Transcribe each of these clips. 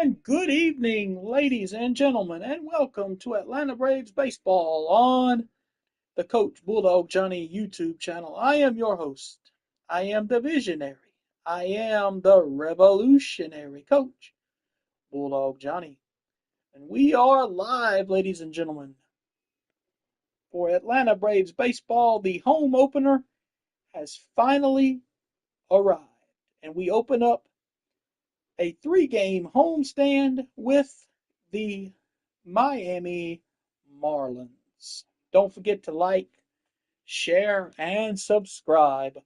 And good evening, ladies and gentlemen, and welcome to Atlanta Braves Baseball on the Coach Bulldog Johnny YouTube channel. I am your host. I am the visionary. I am the revolutionary coach, Bulldog Johnny. And we are live, ladies and gentlemen, for Atlanta Braves Baseball. The home opener has finally arrived. And we open up a 3-game homestand with the Miami Marlins. Don't forget to like, share, and subscribe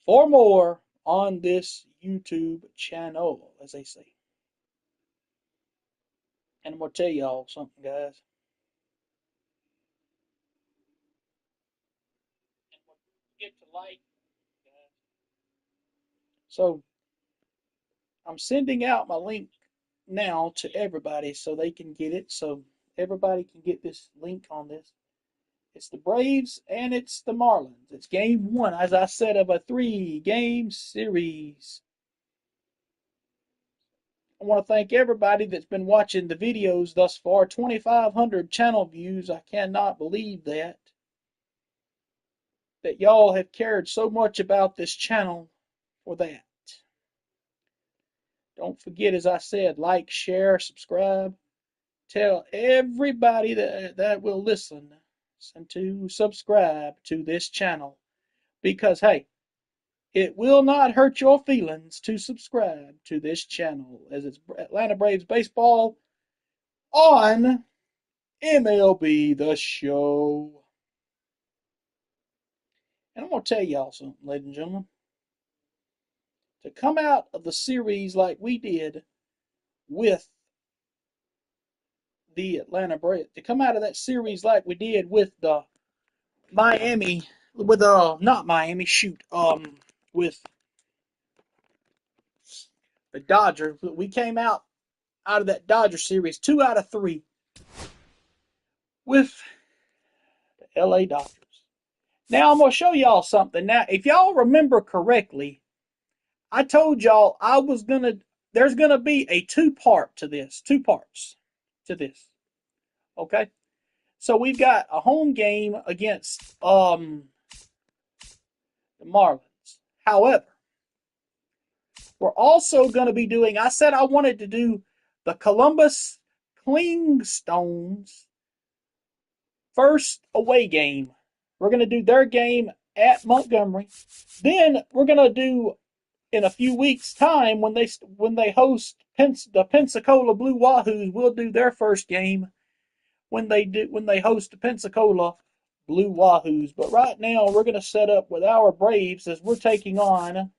for more on this YouTube channel, as they say. And I'm going to tell y'all something, guys. And don't forget to like, guys. So, I'm sending out my link now to everybody so they can get it. So, everybody can get this link on this. It's the Braves and it's the Marlins. It's game one, as I said, of a 3-game series. I want to thank everybody that's been watching the videos thus far. 2,500 channel views. I cannot believe that. That y'all have cared so much about this channel for that. Don't forget, as I said, like, share, subscribe. Tell everybody that will listen and to subscribe to this channel. Because, hey, it will not hurt your feelings to subscribe to this channel, as it's Atlanta Braves Baseball on MLB The Show. And I'm going to tell y'all something, ladies and gentlemen. To come out of the series like we did with the Atlanta Braves, to come out of that series like we did with the Miami, with not Miami, with the Dodgers. We came out of that Dodger series 2 out of 3 with the LA Dodgers. Now I'm going to show y'all something. Now, if y'all remember correctly, I told y'all there's going to be a two parts to this. Okay? So we've got a home game against the Marlins. However, we're also going to be doing, I said I wanted to do the Columbus Clingstones first away game. We're going to do their game at Montgomery. Then we're going to do in a few weeks' time when they host the Pensacola Blue Wahoos. We'll do their first game when they host the Pensacola Blue Wahoos. But right now we're going to set up with our Braves as we're taking on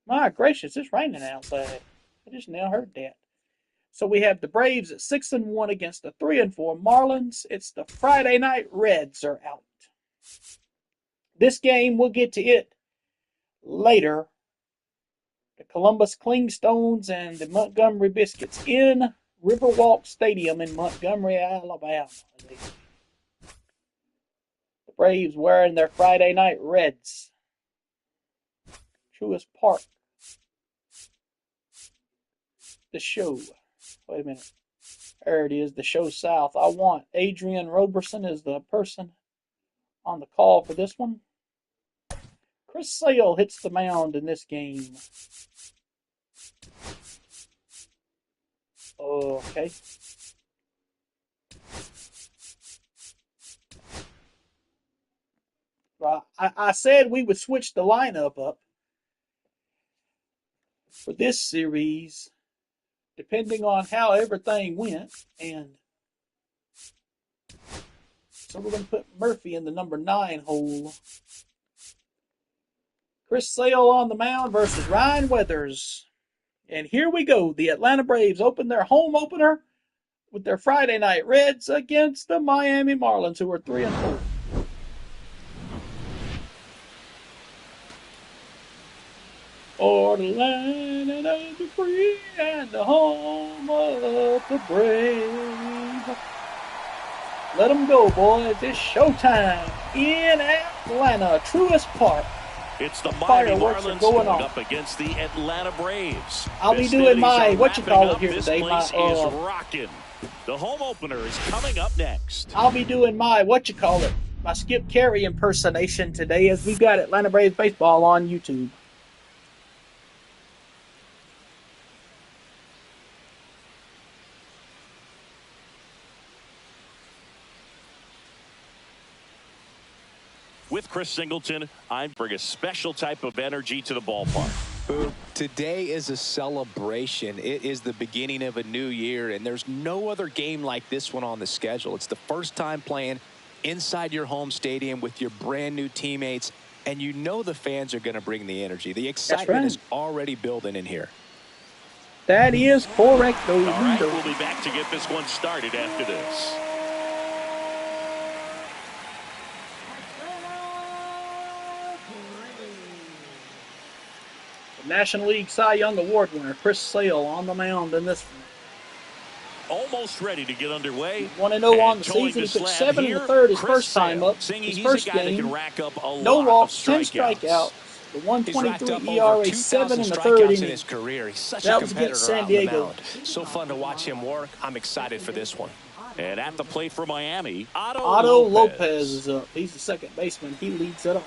my gracious, it's raining outside. I just now heard that. So we have the Braves at 6-1 against the 3-4 Marlins. It's the Friday night Reds are out. This game, we'll get to it later. The Columbus Clingstones and the Montgomery Biscuits in Riverwalk Stadium in Montgomery, Alabama. The Braves wearing their Friday night Reds. Truist Park. The show. Wait a minute. There it is, the show south. I want Adrian Roberson as the person on the call for this one. Chris Sale hits the mound in this game. Okay. Well, I said we would switch the lineup up for this series, depending on how everything went. And so we're going to put Murphy in the number 9 hole. Chris Sale on the mound versus Ryan Weathers. And here we go. The Atlanta Braves open their home opener with their Friday night Reds against the Miami Marlins, who are 3-4. Or the land of the free and the home of the brave. Let them go, boys. It's showtime in Atlanta, Truist Park. It's the Miami Fireworks are Marlins going going on. up against the Atlanta Braves. I'll be doing my here today. my is rocking. The home opener is coming up next. I'll be doing my my Skip Carey impersonation today, as we've got Atlanta Braves baseball on YouTube. With Chris Singleton, I bring a special type of energy to the ballpark. Boog, today is a celebration. It is the beginning of a new year, and there's no other game like this one on the schedule. It's the first time playing inside your home stadium with your brand new teammates, and you know the fans are going to bring the energy. The excitement is already building in here. That is correct. All right, we'll be back to get this one started after this. National League Cy Young Award winner Chris Sale on the mound in this one. Almost ready to get underway. 1-0 on the season. He took 7 in the third his first time up. His first game. No walks, 10 strikeouts. The 1.23 ERA, 7 in the third inning. His career. He's such that a was competitor against San Diego. So fun to watch him work. I'm excited for this one. And at the plate for Miami, Otto Lopez is up. He's the second baseman. He leads it off.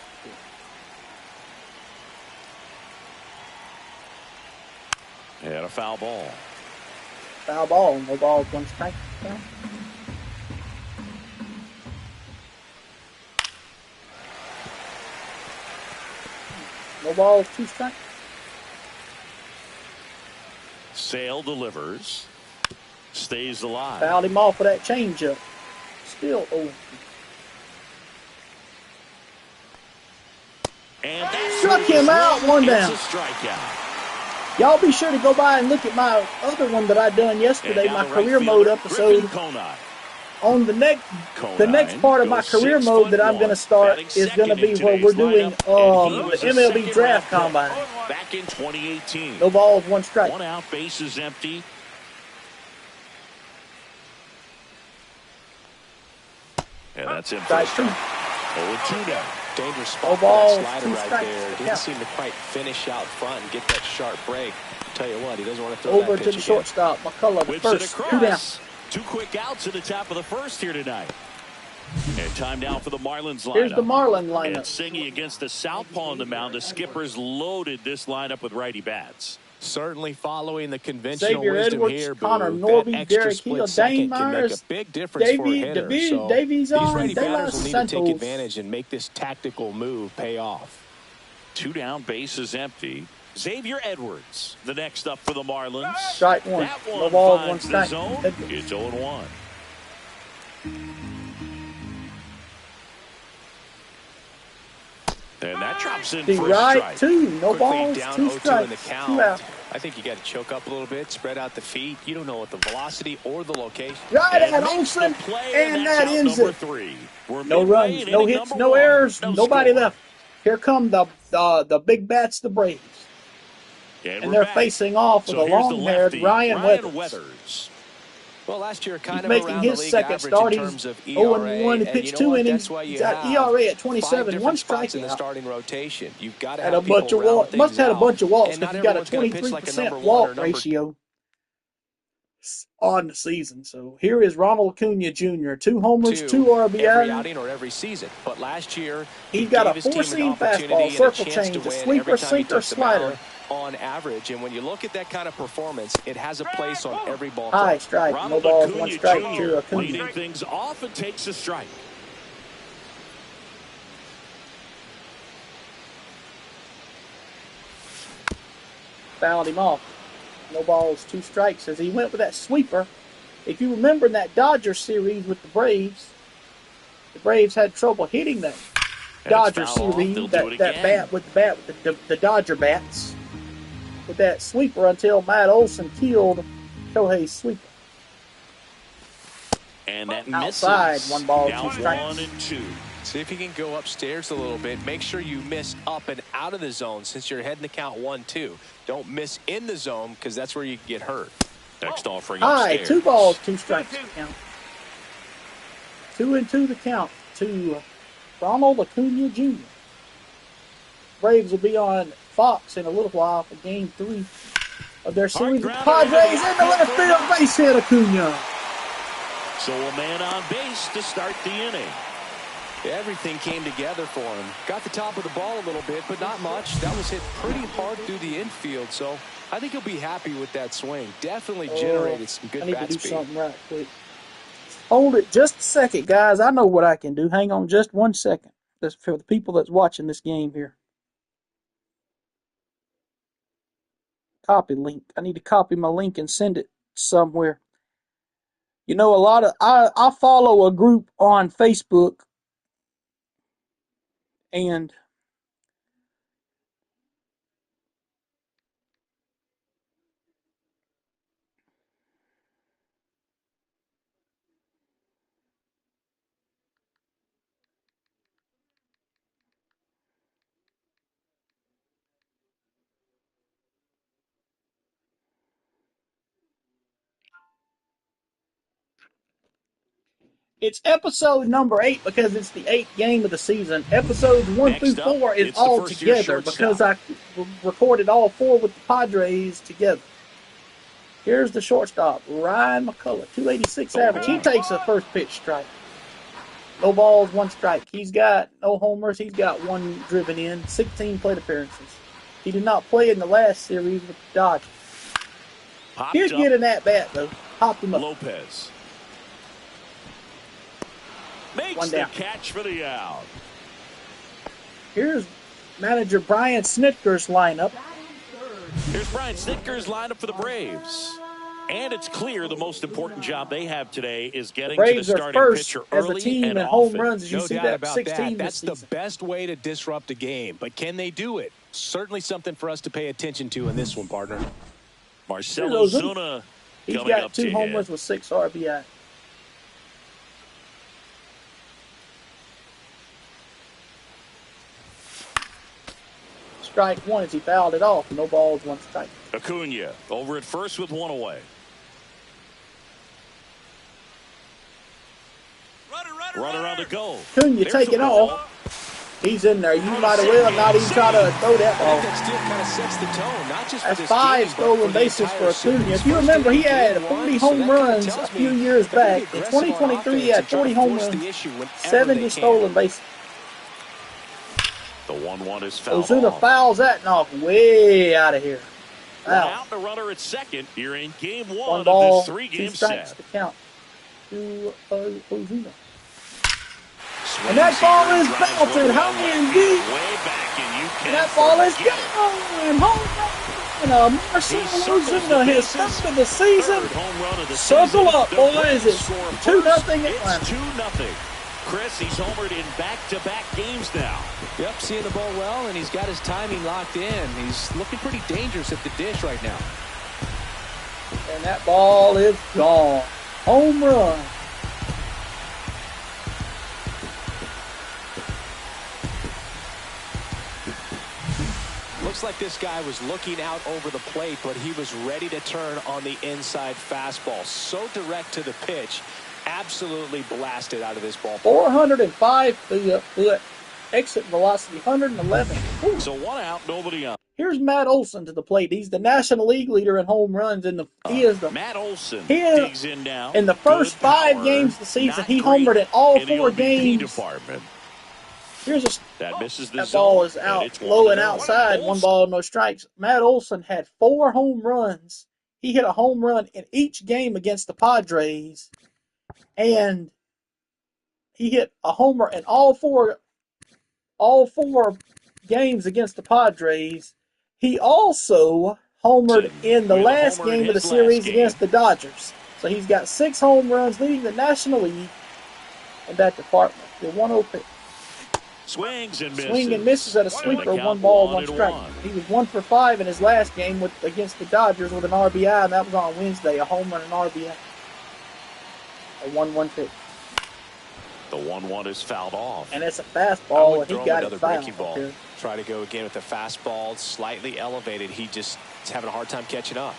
And a foul ball. Foul ball. No ball, 1 strike. No ball, 2 strikes. Sale delivers. Stays alive. Fouled him off with that changeup. Still 0. And that struck him out, 1 down. A strikeout. Y'all be sure to go by and look at my other one that I done yesterday, my career mode episode. On the next part of my career mode that I'm going to start is going to be where we're doing the MLB Draft Combine. Back in 2018. No balls, 1 strike. 1 out, bases empty. And that's him. Strike 2. 0-2 now. Dangerous spot. No balls, Slider 2 right strikes. there. Didn't seem to quite finish out front and get that sharp break. Tell you what, he doesn't want to throw over that to pitch the shortstop. McCullough, the first. 2 down. 2 quick outs at the top of the first here tonight. And time now for the Marlins lineup. Here's the Marlin lineup. And Singy against the southpaw on the mound. The Skippers loaded this lineup with righty bats. Certainly following the conventional Xavier wisdom Edwards, here, Connor Boo. Norby, That extra Derek split Hill, second Dane can make Myers, a big difference for a hitter. Davies on, these De righty La batters will need to take Santos. advantage and make this tactical move pay off. 2 down, bases empty. Xavier Edwards, the next up for the Marlins. Strike 1. That one No balls, 1 finds the strike. zone. It's 0-1. And that drops in for a strike. 2. No Quickly balls, down 2 0-2 in strikes. the 2 count. out. I think you got to choke up a little bit, spread out the feet. You don't know what the velocity or the location. Right And at makes the Olsen, play, and that's that out ends number it. 3. We're No midway runs, in no inning hits, number no 1. errors, No nobody score. left. Here come the big bats, the Braves. And they're back. facing off with So a here's the long-haired lefty, Ryan Weathers. Well, last year kind He's of making around his the league second average start. in He's terms of 0-1. He ERA, pitched and 2 what? innings. That's why you He's got have ERA at 5 27, 1 different spots in the strikeout. starting rotation. You've got to Had a have bunch people of round walks. things Must have had a out. bunch of walks And because not he's got a everyone's gonna pitch like a 23% number 1 walk or number ratio on the season. So here is Ronald Acuna Jr. 2 homers, 2 every RBI. outing or every season. But last year, He's got a gave his team an 4-seam opportunity fastball, and circle chance change, to a win sweeper, every time he sinker, took the mound slider. on average. And when you look at that kind of performance, it has a place on every ball High club. strike, no Ronald balls, Acuna 1 strike Jr. to Acuna. leading things off and takes a strike. Fouled him off. No balls, 2 strikes as he went with that sweeper. If you remember in that Dodger series with the Braves had trouble hitting that Dodger series, that bat with the Dodger bats, with that sweeper until Matt Olson killed Shohei's sweeper. And that outside, misses. 1 ball, Down 2 strikes. 1 and 2. See if you can go upstairs a little bit. Make sure you miss up and out of the zone since you're heading to count 1-2. Don't miss in the zone because that's where you can get hurt. Next offering High, upstairs. 2 balls, 2 strikes. Count. 2-2 the count to Ronald Acuna Jr. Braves will be on Fox in a little while for Game 3 of their series with the Hard grounded Padres, and the left field base hit, Acuna. So a man on base to start the inning. Everything came together for him. Got the top of the ball a little bit, but not much. That was hit pretty hard through the infield, so I think he'll be happy with that swing. Definitely generated some good bat speed. I need to do something right quick. Hold it just a second, guys. I know what I can do. Hang on just 1 second. That's for the people that's watching this game here. Copy link. I need to copy my link and send it somewhere. You know, I follow a group on Facebook, and it's episode number 8 because it's the 8th game of the season. Episodes 1 through 4 is all together because I recorded all 4 with the Padres together. Here's the shortstop, Ryan McCullough, 286 average. He takes a first pitch strike. No balls, 1 strike. He's got no homers. He's got 1 driven in, 16 plate appearances. He did not play in the last series with the Dodgers. He'd get an at-bat, though. Popped him up. Lopez makes the catch for the out. Here's manager Brian Snitker's lineup. Here's Brian Snitker's lineup for the Braves. And it's clear the most important job they have today is getting to the starting pitcher early as a team and in often. home runs. As you No see doubt that about 16 that. That's the best way to disrupt a game. But can they do it? Certainly something for us to pay attention to in this one, partner. Marcell Ozuna. He's got 2 homers with 6 RBI. Strike 1 as he fouled it off. No balls, 1 strike. Acuna over at first with 1 away. Runner on the goal. Acuna take it off. He's in there. You might have well not even try to throw that ball. That still kind of sets the tone, not just for That's this 5 game, stolen bases for Acuna. If you remember, he had 40 home runs a few years back. In 2023, he had 40 home runs, 70 stolen bases. The 1-1 is fouled Ozuna off. fouls that knock way out of here. Out the runner at second. You're in game 1 1 ball, of this 3-game 2 strikes set. to count to Ozuna. And that ball is belted high and deep. And that ball is going home run. And Marcell Ozuna, his first of the season. Circle up, boys. It's 2-0 Atlanta. 2-0. Chris, he's homered in back-to-back games now. Yep, seeing the ball well, and he's got his timing locked in. He's looking pretty dangerous at the dish right now. And that ball is gone. Home run. Looks like this guy was looking out over the plate, but he was ready to turn on the inside fastball. So direct to the pitch. Absolutely blasted out of this ball. 405 foot exit velocity, 111. Ooh. So 1 out, nobody on. Here's Matt Olson to the plate. He's the National League leader in home runs. Matt Olson digs in now. In the first 5 games of the season, he homered in all 4 games. Department. Here's that misses the that zone, ball is out low and outside. 1 ball, no strikes. Matt Olson had 4 home runs. He hit a home run in each game against the Padres, and he hit a homer in all four games against the Padres. He also homered in the last game of the series against the Dodgers. So he's got 6 home runs, leading the National League in that department. The 1-0 pitch. Swings and misses. Swing and misses at a sweeper, 1 ball, 1 strike. He was 1 for 5 in his last game against the Dodgers with an RBI, and that was on Wednesday, a home run and RBI. A 1-1 pitch. The 1-1 is fouled off. And it's a fastball, and he got it fouled. Ball. Try to go again with the fastball, slightly elevated. He just is having a hard time catching up.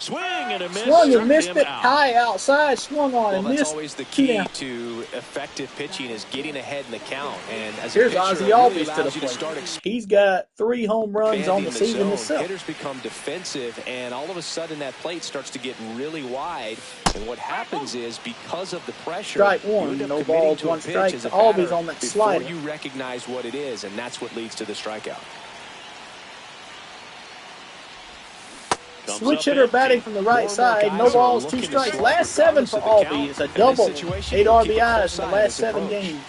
Swing and a miss. Swung and missed it. High outside. Swung on and missed. That's always the key to effective pitching is getting ahead in the count. And as here's a pitcher, Ozzie Albies to the plate. He's got 3 home runs on the season himself. Hitters become defensive, and all of a sudden that plate starts to get really wide. And what happens is, because of the pressure, strike one, no balls, 1 strike. Albies on that slider. Before you recognize what it is, and that's what leads to the strikeout. Switch hitter batting from the right side. No balls, 2 strikes. Last 7 for Albies. A double. 8 RBIs in the last 7 games.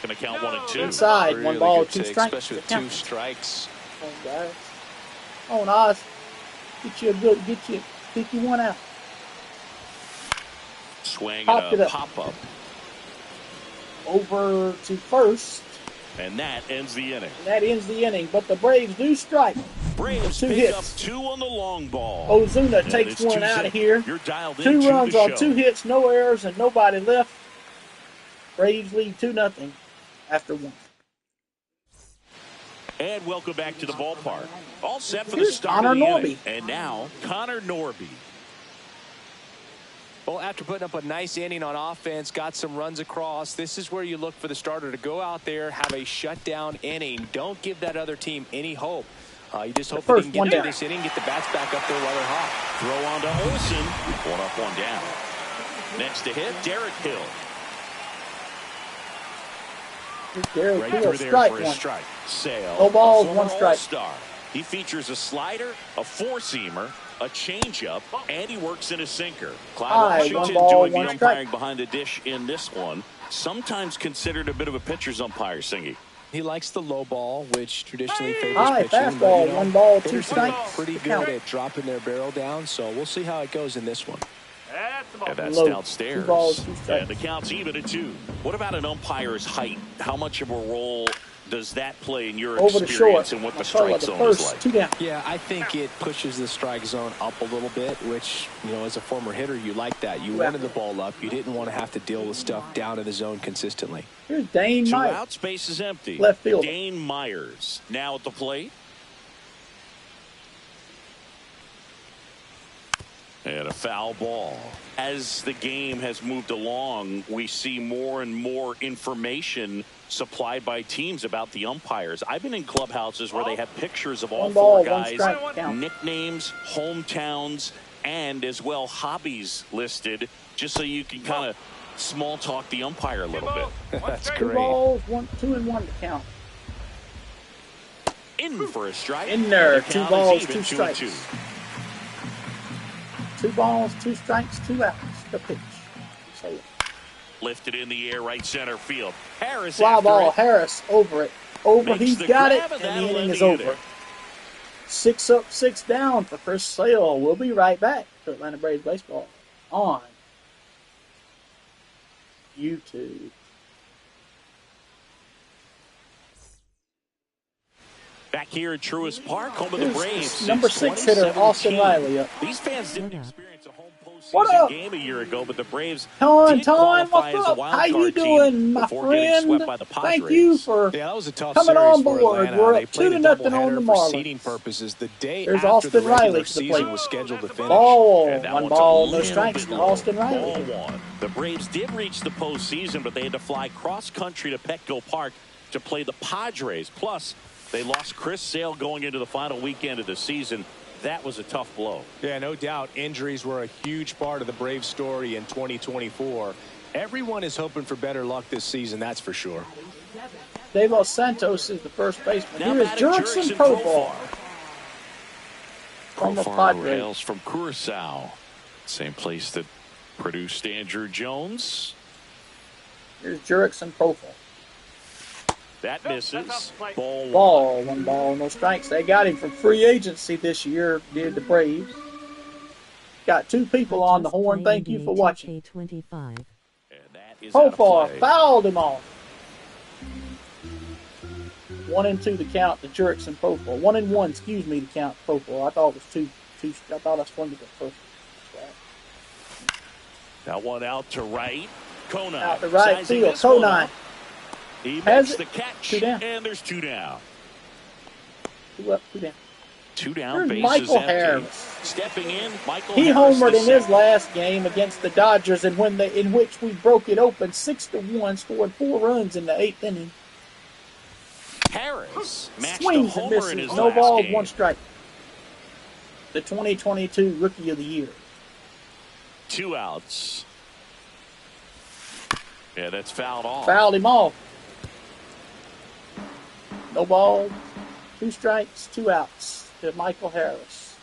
Going to count 1 and 2. Inside. Really 1 ball, 2 take, strikes. Especially with 2 strikes. Come on, guys. Come on, Oz. Get you one out. Swing and a pop-up. Over to first. And that ends the inning. But the Braves do strike. Braves pick up 2 on the long ball. Ozuna takes 1 out of here. 2 runs on 2 hits, no errors, and nobody left. Braves lead 2-0 after 1. And welcome back to the ballpark. All set for the start of the inning. And now, Connor Norby. Well, after putting up a nice inning on offense, got some runs across, this is where you look for the starter to go out there, have a shutdown inning. Don't give that other team any hope. You just hope that he can get through this inning, get the bats back up there while they're hot. Throw on to Olsen. 1 up, 1 down. Next to hit, Derek Hill. Derek Hill, strike 1. Sale. No balls, 1 strike. All-star. He features a slider, a 4-seamer, a changeup, and he works in a sinker. Clyde Washington doing the umpiring behind the dish in this one. Sometimes considered a bit of a pitcher's umpire, Singy. He likes the low ball, which traditionally favors pitching. Fastball, but, 1 ball, 2 strikes. Pretty good at dropping their barrel down, so we'll see how it goes in this one. And that's downstairs. 2 balls, 2 strikes. And the count's even at 2. What about an umpire's height? How much of a role does that play in your experience and what the strike zone is like? 2 down. Yeah, I think it pushes the strike zone up a little bit, which, as a former hitter, you like that. You wanted the ball up. You didn't want to have to deal with stuff down in the zone consistently. Here's Dane Myers. 2 out, space is empty. Left field. Dane Myers now at the plate. And a foul ball. As the game has moved along, we see more and more information supplied by teams about the umpires. I've been in clubhouses where they have pictures of all 4 guys, nicknames, hometowns, and as well hobbies listed, just so you can kind of small talk the umpire a little bit. That's great. 2 balls, 2 and 1 to count. In for a strike. In there, 2 balls, 2 strikes. 2 balls, 2 strikes, 2 outs. The pitch. Lifted in the air, right center field. Harris. Fly ball, Harris over it. He's got it, and the inning is over. 6 up, 6 down for Chris Sale. We'll be right back to Atlanta Braves Baseball on YouTube. Back here at Truist Park, home of the Braves. Number 6 hitter, Austin Riley up. These fans didn't experience a home postseason game a year ago, but the Braves Ton, what's up? How you doing, my friend? Thank you for coming on board. We're up 2-0 on the Marlins. Seeding purposes, the day There's after Austin the regular Riley to the plate. was scheduled to finish. Ball, 1 ball, no strikes to Austin Riley. The Braves did reach the postseason, but they had to fly cross-country to Petco Park to play the Padres. Plus, they lost Chris Sale going into the final weekend of the season. That was a tough blow. Yeah, no doubt. Injuries were a huge part of the Braves story in 2024. Everyone is hoping for better luck this season, that's for sure. Dave Los Santos is the first baseman. Here is Jurickson Profar. Profar hails from Curacao. Same place that produced Andrew Jones. Here's Jurickson Profar. That misses. Ball, 1 ball, no strikes. They got him from free agency this year, did the Braves. Got 2 people on the horn. Thank you for watching. Profar fouled him off. 1 and 2 to count to Jurickson Profar. 1 and 1, excuse me, to count Profar. I thought it was 2. I thought I swung it at first. That one out to right. Conine. Out to right field. Conine. He makes the catch, and there's 2 down. 2 up, 2 down. 2 down, Here's bases Michael empty. Harris. Stepping in, Michael He Harris. homered in his last game against the Dodgers, and in which we broke it open 6-1, scored 4 runs in the 8th inning. Harris matched Swings a and homer misses. in his No last balls, game. 1 strike. The 2022 Rookie of the Year. 2 outs. Yeah, that's fouled off. Fouled him off. No balls, 2 strikes, 2 outs to Michael Harris.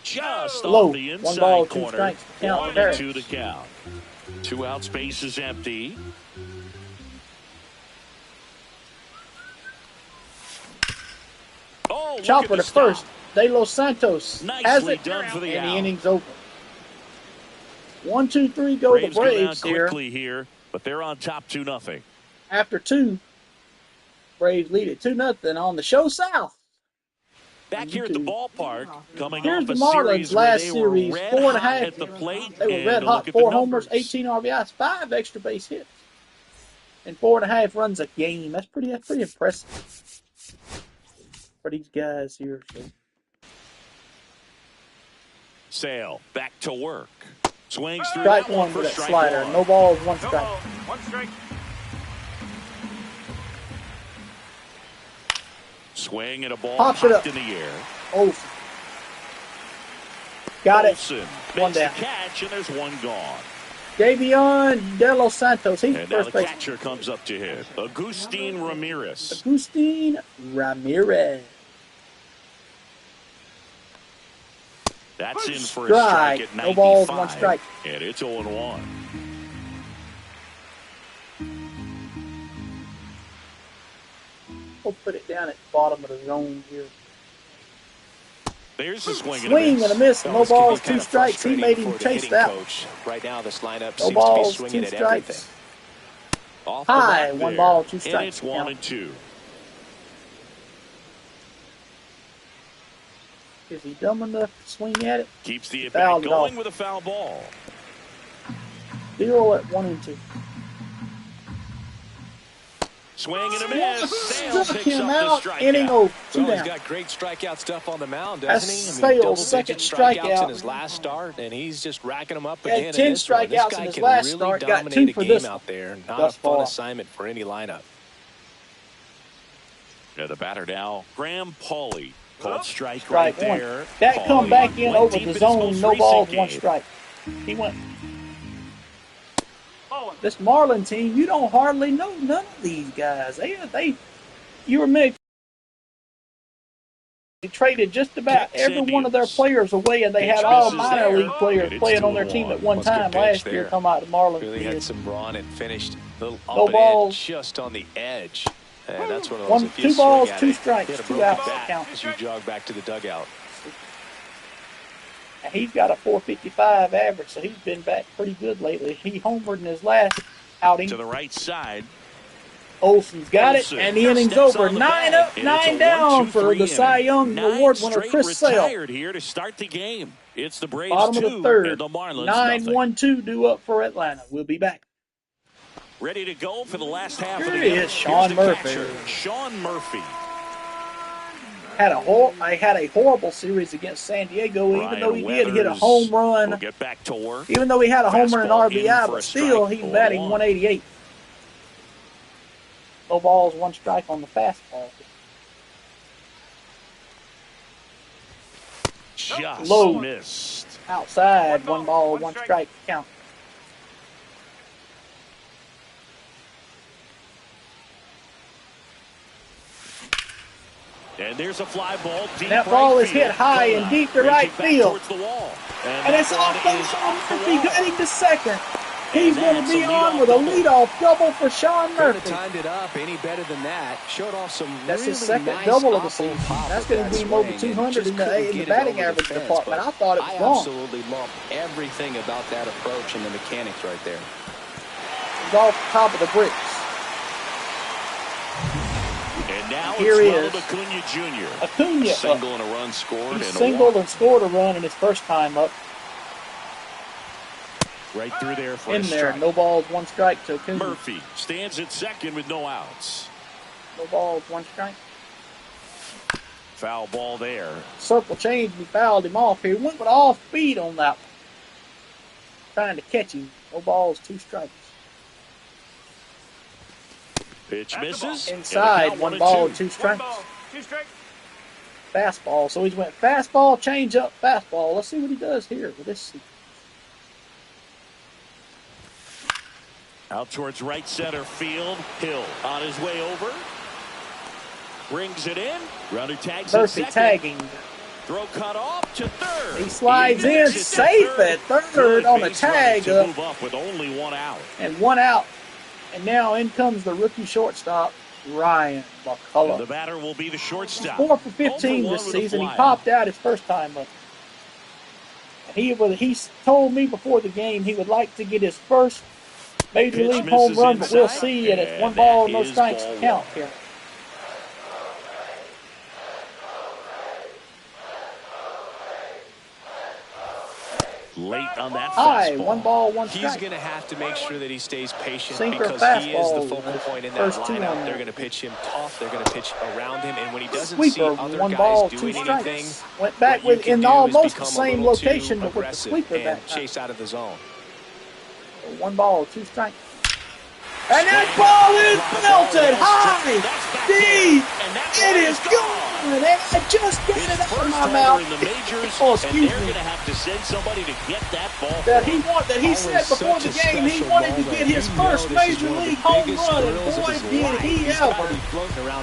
Just Low. off the 1 inside ball, 2 corner. strikes to count 1 Harris. 2 to count. 2 outs, base is empty. Oh, Chopper to first. De Los Santos has Nicely it, done for the and out. the inning's over. 1, 2, 3 go Braves the go down Braves here. quickly here, but they're on top 2-0. After 2, Braves lead it 2-0 on the Show South. Back here at the ballpark, coming Here's off the a Marlins series where last they series, were red 4.5. hot at the plate. They were and red hot, look at the 4 homers, numbers. 18 RBIs, 5 extra base hits, and 4.5 runs a game. That's pretty impressive for these guys here. So. Sale back to work. Swings through Strike that 1 for with that strike slider. 1. No balls, 1 strike. 1 strike. Swing and a ball Pops it up. in the air. Olsen. Got Olsen it. makes 1 the down. catch, and there's 1 gone. Davion De Los Santos. He's And now first the base. catcher comes up to hit. Agustin Ramirez. Agustin Ramirez. That's in for a Strike. strike at No 95. balls, 1 strike. And it's 0-1. We'll put it down at the bottom of the zone here. There's the swing Swing and a miss. No Always can be balls, kind 2 of strikes. He made frustrating him for the chase hitting that. coach. Right now, this lineup No seems balls, to be 2 swinging at strikes. everything. Off the High, bat 1 there. ball, 2 And strikes. it's 1-2. Is he dumb enough to swing at it? Keeps the at Fouled bat it going off. with a foul ball. Still at 1-2. Swing and a miss. Sale Struck picks him up out. the Inning strikeout. over. 2 Well, he's down. got great strikeout stuff on the mound, That's doesn't he? I mean, Sale's second double-digit strikeouts strikeout. in his last start, and he's just racking them up He had again 10 in this one. This strikeouts guy in his can last really start, got dominate 2 for a this game one out there. Not thus a fun far. assignment for any lineup. Yeah, the batter now, Graham Pauley. Called strike Strike right 1. there. That come Pauley back in went over deep the in his zone. most No recent balls, 1 game. strike. He went. This Marlin team, you don't hardly know none of these guys. You remember they traded just about Kicks every and one of their deals. players away, and they Pitch had all misses minor there. league players And it's playing on their team 2-1. at one That's a good time pitch last year. there. Come out, the Marlins Really had did. some run and finished a little No up and balls. in, just on the edge. And that's one of those. 1, If you 2 swing balls, at 2 it, strikes, hit a 2 broken outs. bat Count. as you jog back to the dugout. And he's got a 4.55 average, so he's been back pretty good lately. He homered in his last outing. To the right side. Olsen's got Olsen it, and the inning's steps over. on the 9 bag, up, and 9 it's a down 1-2-3 for the Cy inning. Young 9 Award winner straight Chris Sale. retired here to start the game. It's the Braves Bottom of 2 the third. and the Marlins 9-1-2 due up for Atlanta. We'll be back. ready to go for the last half Here of the he game. is, Sean Here's the Murphy. catcher, Sean Murphy. I had a horrible series against San Diego, even though he did hit a home run. Will get back to work. Even though he had a homer and Fastball in RBI, for but a still strike. he's batting 0-1. 188. No balls, 1 strike on the fastball. Just Low. missed. Outside, 1 ball, 1 strike count. And there's a fly ball deep That right ball is field. hit high and Gonna deep to reach right it back field. towards the wall. And it's that off one the is Sean off the Murphy wall. getting to second. He's And going to that's be a on leadoff with a double. leadoff double for Sean Could have Murphy. timed it up any better than that. Showed off some That's really his second nice double of the off-ball season. pop That's with going to that be him over swing and 200 just in the couldn't get it batting over the average fence, department. but I thought it was I gone. absolutely love everything about that approach and the mechanics right there. He's off the top of the bricks. And now Here it's is Ronald Acuna Jr. Acuna A up. single and a run scored. He and singled a and scored a run in his first time up. right through there for In a there, strike. no balls, 1 strike to Acuna. Murphy stands at second with no outs. No balls, 1 strike. Foul ball there. Circle change, we fouled him off here. Went with off speed on that one. Trying to catch him. No balls, 2 strikes. Pitch misses. Inside, 1 ball, 2 strikes. 2 strikes. Fastball. So he's went fastball, change up, fastball. Let's see what he does here with this. Out towards right center field. Hill on his way over. Brings it in. Runner tags Murphy at second. tagging. Throw cut off to third. He slides in safe at third on a tag to up. move up with only 1 out. And 1 out. And now in comes the rookie shortstop, Ryan McCullough. The batter will be the shortstop. 4 for 15 this season. He popped out his first time up. And he told me before the game he would like to get his first major league home run, but we'll see. And it's 1 ball, no strikes to count here. Late on that High, fastball. 1 ball, 1 strike. He's going to have to make sure that he stays patient Sinker, because he is the fastball, focal point in that first 2 lineup. on They're that. going to pitch him tough. They're going to pitch around him. And when he doesn't Sweeper, see other 1 guys ball, 2 doing strikes. anything, Went back what you with can in do almost is the become a same little too location with the aggressive sweeper and back. chase out of the zone. 1 ball, 2 strikes. And that ball is melted high, deep. It is gone. And I just got it out of my mouth. In the majors, Oh, and excuse they're me. going to have to send somebody to get that ball. That he said before the game he wanted to get his first major league home run, and boy did he ever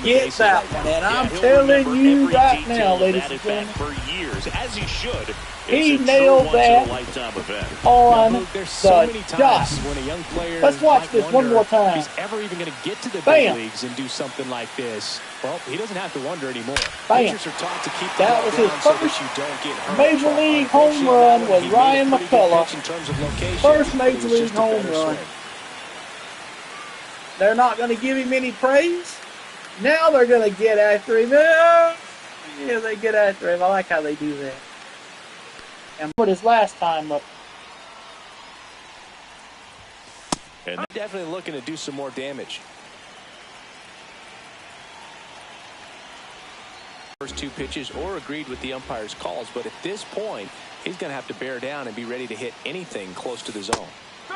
get that one. And I'm telling you right now, ladies and gentlemen, for years, as he should. he nailed that on the dot. Let's watch this one more time. He's ever even going to get to the Bam. big leagues and do something like this. Well, he doesn't have to wonder anymore. Bam. Pitchers are taught to keep the That ball was his down so that first you don't get hurt. major league home run was He made a Ryan pretty good McCullough. pitch in terms of location, First but it major was league just a home better run. swing. They're not going to give him any praise. Now they're going to get after him. Yeah, they get after him. I like how they do that. And put his last time up. And definitely looking to do some more damage. First 2 pitches or agreed with the umpire's calls, but at this point, he's going to have to bear down and be ready to hit anything close to the zone.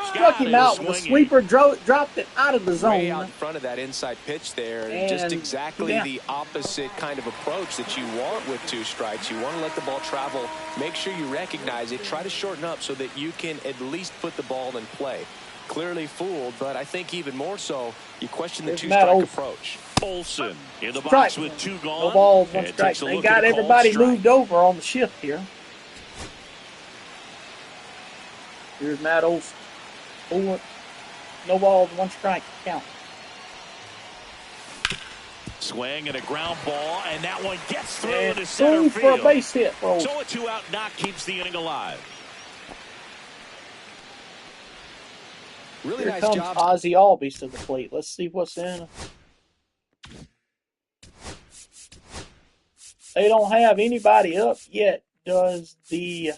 Struck him out with a sweeper, dropped it out of the zone. Way out in front of that inside pitch there. And just exactly the opposite kind of approach that you want with 2 strikes. You want to let the ball travel. Make sure you recognize it. Try to shorten up so that you can at least put the ball in play. Clearly fooled, but I think even more so, you question the 2-strike approach. Olsen in the box with 2 gone. No balls, 1 strike. They got everybody moved over on the shift here. Here's Matt Olsen. No balls, 1 strike. Count. Swing and a ground ball, and that one gets through And to center for field. a base hit for Olsen. So a 2-out knock keeps the inning alive. Really Here nice comes job. Ozzie Albies to the plate. Let's see what's in. They don't have anybody up yet. Does the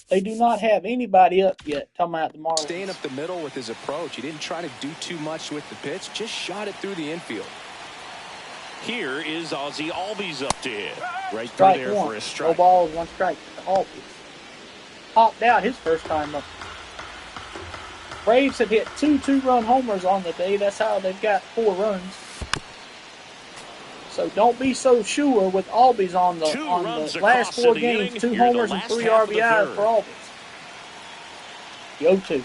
they do not have anybody up yet. Talking about the Marlins. Staying up the middle with his approach. He didn't try to do too much with the pitch. Just shot it through the infield. Here is Ozzie Albies up to hit. Right Strike through there 1. for a strike. No balls, 1 strike. Albies. Popped out his first time up. Braves have hit 2 2-run homers on the day. That's how they've got 4 runs. So don't be so sure with Albies on the last 4 games. 2 homers and 3 RBIs for Albies. Yo 2.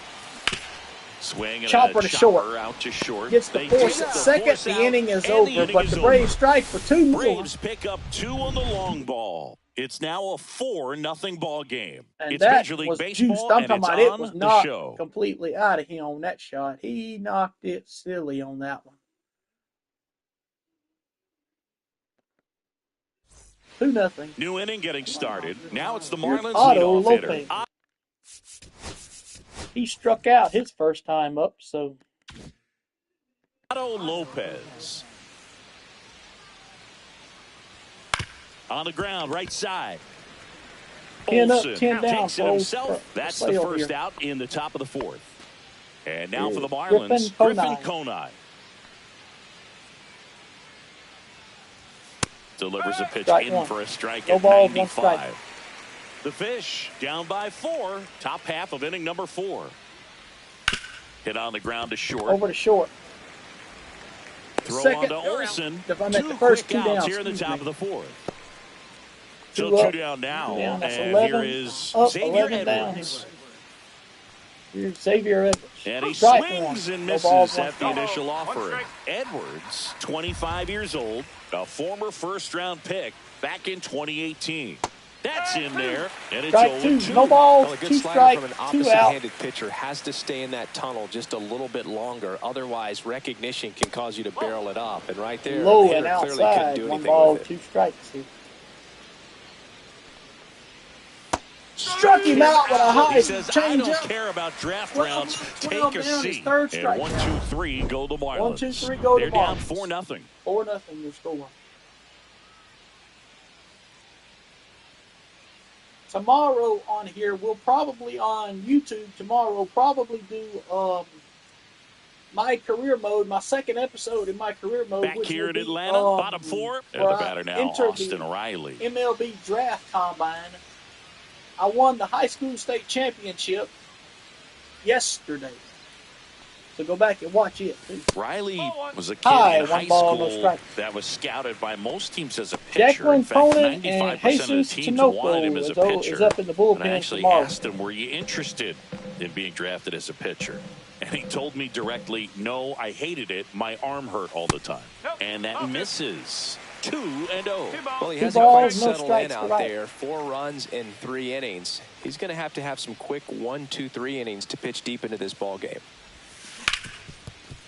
Swing and Chopper to short. Out to short. Gets the force at second. The inning is over, but the Braves strike for 2 more. Braves pick up 2 on the long ball. It's now a 4-0 ball game. And it's that Major League was Baseball, juiced. I'm and talking it's about it on was the knocked show. completely out of him on that shot. He knocked it silly on that one. 2-0. New inning getting started. Now it's the Marlins Otto leadoff hitter. Lopez. He struck out his first time up, so Otto Lopez. On the ground, right side. 10 up, Olsen 10 down takes it for himself. That's the over first here. out in the top of the 4th. And now for the Griffin Marlins, Griffin Conine. delivers a pitch Strike in one. for a strike No at balls, 95. one strike. The Fish down by 4. Top half of inning number 4. Hit on the ground to short. Over to short. Throw Second. on to Olsen. If I meant Two the first quick two outs down, here in the excuse top me. of the 4th. Two So up, 2 down now. two down. That's And 11 here is up, Xavier 11 Edwards. down. Here's Xavier Edwards. And he Strike swings one. and No misses balls, one at the strike. initial offering. Edwards, 25 years old, a former first-round pick back in 2018. That's in there, and it's Strike 0-2. two. No balls, Well, a good two slider strike, from an two out. opposite-handed pitcher has to stay in that tunnel just a little bit longer. Otherwise, recognition can cause you to barrel it up. And right there, Low the and hitter clearly couldn't outside. do One anything ball, with it. two strikes here. Struck him out with a high He says, I don't changeup. care about draft 12 rounds. 12 Take a down, his seat. third And strikeout. 1, 2, 3, go the Marlins. 1, 2, 3, go the They're down Marlins. 4-0. 4-0 your score. Tomorrow on here, we'll probably on YouTube tomorrow probably do my career mode, my second episode in my career mode. Back which here will in be, Atlanta, bottom 4. And the where I batter now, entered Austin the Riley. MLB Draft Combine. I won the high school state championship yesterday. So go back and watch it, too. Riley was a kid High, in one high ball, no school strike. that was scouted by most teams as a pitcher. In Jacqueline fact, Cronin 95% and of the Jesus teams wanted him Tinoco as a is pitcher. up in the And bullpen I actually tomorrow. asked him, were you interested in being drafted as a pitcher? And he told me directly, no, I hated it. My arm hurt all the time. And that misses. 2-0. Well, he Two hasn't balls, quite no settled in strikes out for Riley. there. 4 runs in 3 innings. He's going to have some quick 1, 2, 3 innings to pitch deep into this ball game.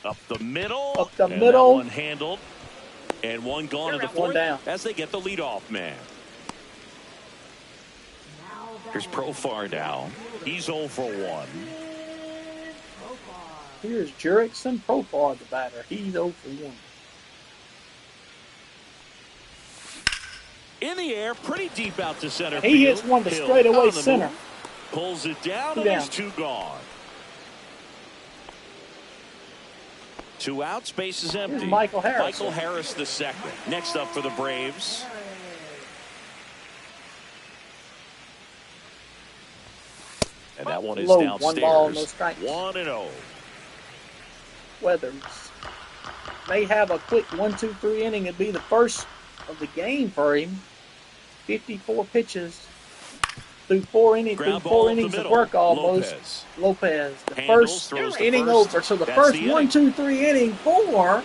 Up the middle. Up the and middle. That one handled. And one gone to the 4th. One down. As they get the leadoff man. Here's Profar now. He's 0 for 1. Here's Jurickson Profar, the batter. He's 0 for 1. In the air, pretty deep out to center He field. hits one to Hill straightaway on the center. move. Pulls it down, Two and down. there's 2 gone. 2 outs, base is empty. Here's Michael Harris. Michael Harris the second. Next up for the Braves. And that one is Low, downstairs. 1 ball, no strikes. 1-0. Weathers may have a quick 1, 2, 3 inning. It'd be the first of the game for him. 54 pitches through 4 innings. Ground Through ball 4 up the innings of middle. work almost. Lopez. The Handles, throws first the inning first. over. So the That's first the 1, inning. 2, 3 inning for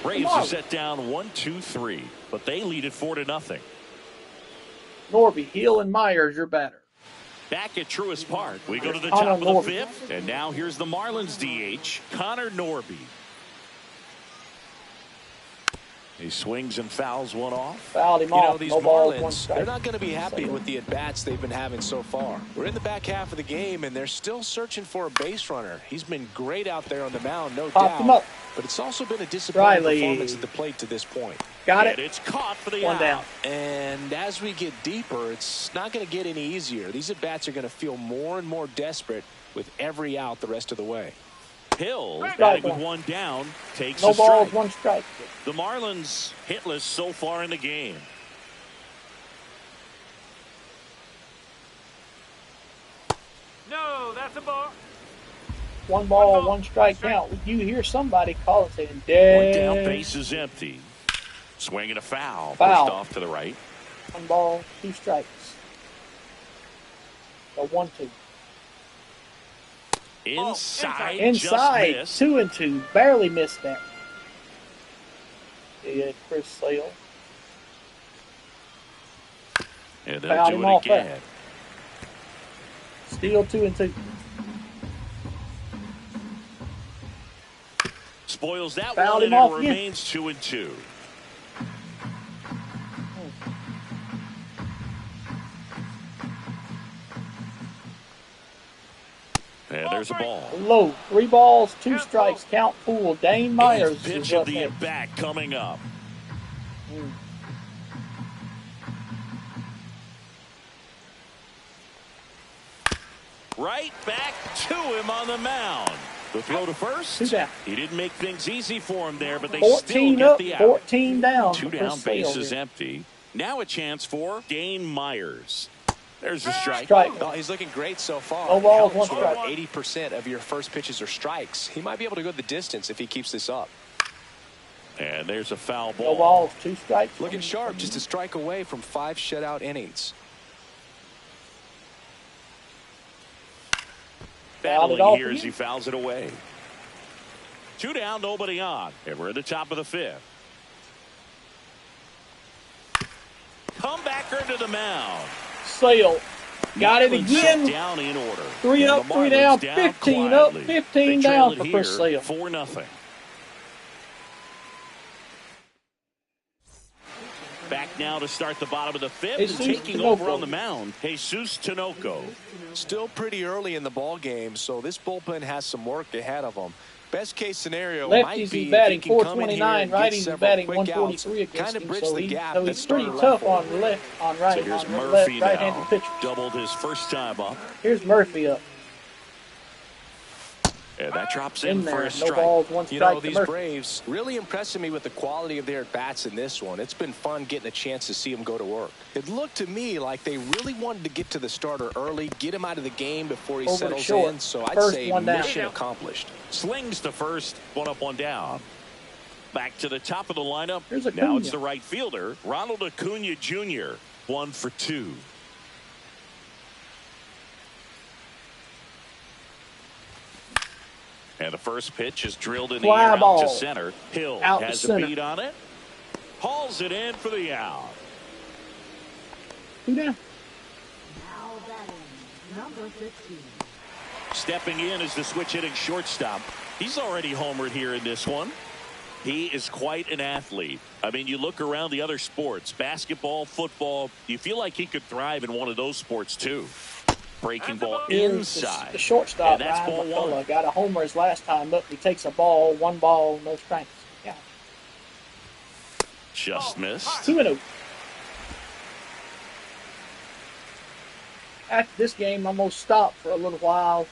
Braves Marlins. are set down 1, 2, 3, but they lead it 4-0. Norby, Hill, and Myers, your batter. Back at Truist Park, we go to the Connor top of the Norby. 5th, and now here's the Marlins DH, Connor Norby. He swings and fouls one off. Fouled him You know, off. these No balls, 1 Marlins, strike. they're not going to be happy with the at-bats they've been having so far. We're in the back half of the game, and they're still searching for a base runner. He's been great out there on the mound, no Popped him doubt. up. But it's also been a disappointing Riley. performance at the plate to this point. Got And it. it's caught for the 1 out. down. And as we get deeper, it's not going to get any easier. These at-bats are going to feel more and more desperate with every out the rest of the way. Hill, Strike batting with one. 1 down, takes No a balls, strike. 1 strike. The Marlins hitless so far in the game. No, that's a ball. 1 ball, 1 strike count. You hear somebody call it saying, 1 dead. down, base is empty. Swinging a foul, Foul. pushed off to the right. 1 ball, 2 strikes. A 1, 2. Inside, Inside, just missed. 2 and 2. Barely missed that. Yeah, Chris Sale. And they'll Fouled do him it off again. Still 2 and 2. Spoils that Fouled one, him and off it again. remains 2 and 2. And there's a ball. Low. 3 balls, 2 strikes. Count pool. Dane Myers Eighth pitch is of up the next. at-bat coming up. Right back to him on the mound. The throw to first. 2 down. He didn't make things easy for him there, but they 14 still get up, the out. 14 down. 2 down, base is empty. Now a chance for Dane Myers. There's a strike. Oh, he's looking great so far. No balls, 1 strike. 80% of your first pitches are strikes. He might be able to go the distance if he keeps this up. And there's a foul ball. No balls, 2 strikes. Looking sharp, just a strike away from 5 shutout innings. Battling here as he fouls it away. 2 down, nobody on. And we're at the top of the 5th. Comebacker to the mound. Sale. Got it again. Down in order. 3 up, 3 down, 15 up, 15 down for Chris Sale. 4-0. Back now to start the bottom of the 5th. Jesus and taking Tinoco. over on the mound, Jesus Tinoco. Still pretty early in the ball game, so this bullpen has some work ahead of them. Best case scenario Lefties might be is batting if he can come in 429, here and get righties is several batting quick 143 outs, against kind of him. bridge So, the gap he's that's pretty started tough left on left, on right, So here's on Murphy left, right-handed now. pitcher. Doubled his first time up. Here's Murphy up. And that drops in for there. a No strike. balls, 1 You strike know, to these Murphy. Braves really impressing me with the quality of their at-bats in this one. It's been fun getting a chance to see them go to work. It looked to me like they really wanted to get to the starter early, get him out of the game before he Over to settles short. in. So I'd First say one down. mission accomplished. Slings to first, 1 up, 1 down. Back to the top of the lineup. Here's Acuna. Now it's the right fielder, Ronald Acuna Jr., 1 for 2. And the first pitch is drilled in the Fly air out ball. to center. Hill Out to has a center. beat on it. Hauls it in for the out. 2 down. Now batting, number 15. Stepping in is the switch hitting shortstop. He's already homered here in this one. He is quite an athlete. I mean, you look around the other sports, basketball, football, you feel like he could thrive in one of those sports too. Breaking ball inside. The shortstop, and that's Ryan ball 1. McCullough, got a homer his last time up. He takes a ball, 1 ball, no strikes. Yeah. Just missed. 2-0. After this game, I'm going to stop for a little while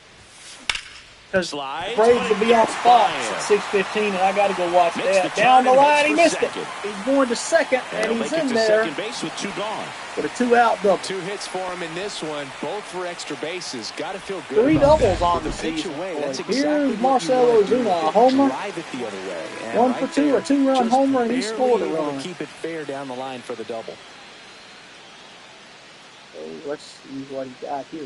because Slides. Braves will be on Fox at 6:15, and I got to go watch Makes that. the Down the turn and line, he heads missed for it. second. He's going to second, and He'll he's make it in to there second base with 2 gone. with a 2-out double. 2 hits for him in this one, both for extra bases. Got to feel good 3 about doubles that. on With the pitch season. away, that's Here's exactly what Marcell you wanna do. Ozuna, a homer. Drive it the other way. And 1 for 2, there, a 2-run just homer, and he barely scored a able to run. keep it fair down the line for the double. So let's see what he got here.